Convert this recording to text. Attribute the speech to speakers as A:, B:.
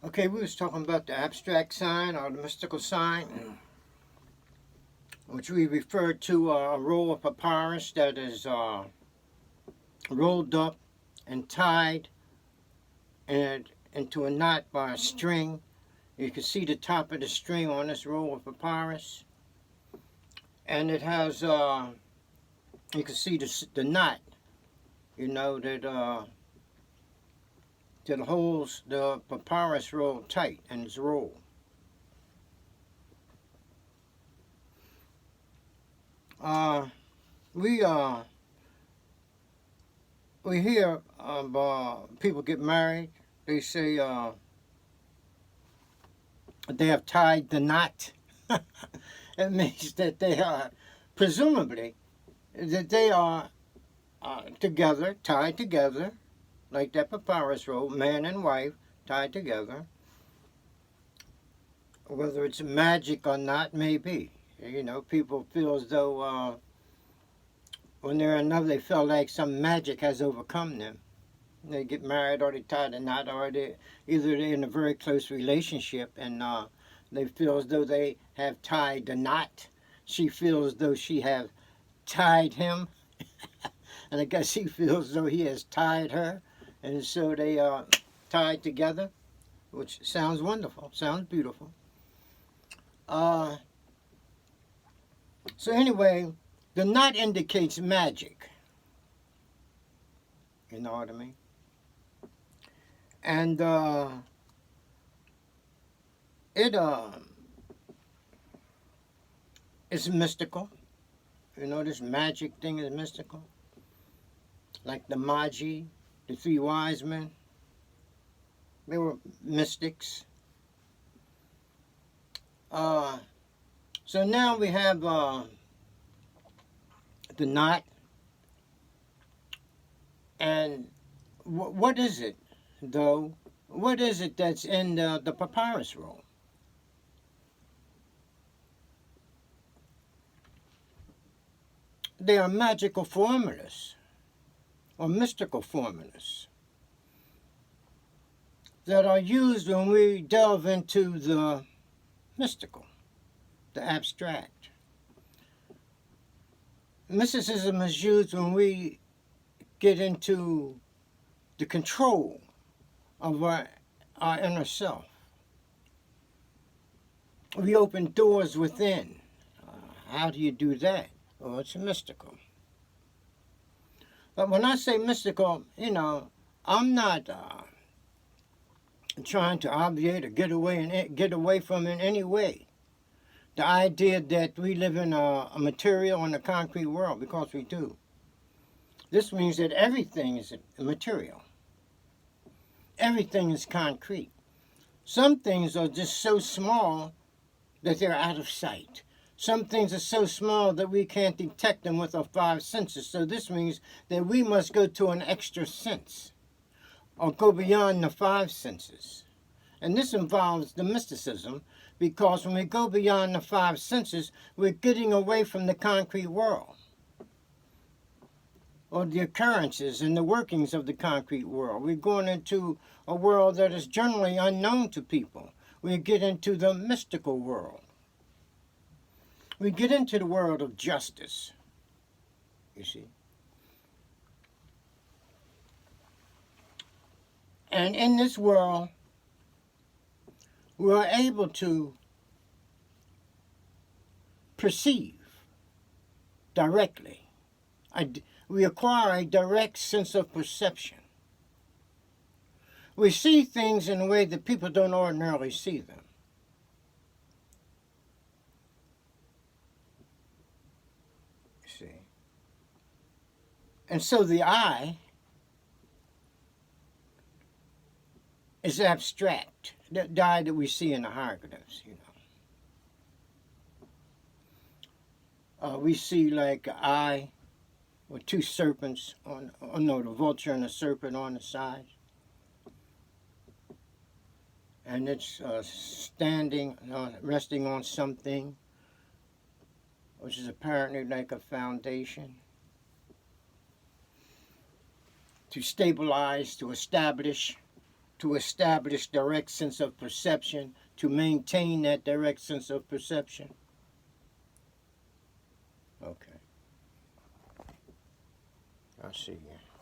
A: Okay, we was talking about the abstract sign or the mystical sign, which we refer to a roll of papyrus that is rolled up and tied into a knot by a string. You can see the top of the string on this roll of papyrus, and it has you can see the knot, that holds the papyrus roll tight and it's rolled. We we hear people get married. They say they have tied the knot. It means that they are, presumably, that they are together, tied together, like that papyrus roll, man and wife tied together. Whether it's magic or not, maybe. People feel as though when they're in love, they feel like some magic has overcome them. They get married or they tie the knot, or either they're in a very close relationship and they feel as though they have tied the knot. She feels as though she has tied him, and I guess he feels as though he has tied her, and so they are tied together, which sounds wonderful, sounds beautiful. So anyway, the knot indicates magic. You know what I mean? And it's mystical. This magic thing is mystical. Like the Magi, the three wise men, they were mystics. So now we have the knot. And what is it, though? What is it that's in the papyrus roll? They are magical formulas or mystical formulas that are used when we delve into the mystical, the abstract. Mysticism is used when we get into the control of our inner self. We open doors within. How do you do that? Well, it's mystical. But when I say mystical, I'm not trying to obviate or get away from it in any way the idea that we live in a material and a concrete world, because we do. This means that everything is material. Everything is concrete. Some things are just so small that they're out of sight. Some things are so small that we can't detect them with our five senses. So this means that we must go to an extra sense or go beyond the five senses. And this involves the mysticism, because when we go beyond the five senses, we're getting away from the concrete world, or the occurrences and the workings of the concrete world. We're going into a world that is generally unknown to people. We get into the mystical world. We get into the world of justice, you see. And in this world, we're able to perceive directly. We acquire a direct sense of perception. We see things in a way that people don't ordinarily see them. You see. And so the eye is abstract, the eye that we see in the hieroglyphs, we see like an eye with two serpents the vulture and a serpent on the side. And it's standing, resting on something, which is apparently like a foundation, to stabilize, to establish to establish direct sense of perception, to maintain that direct sense of perception? Okay. I see you.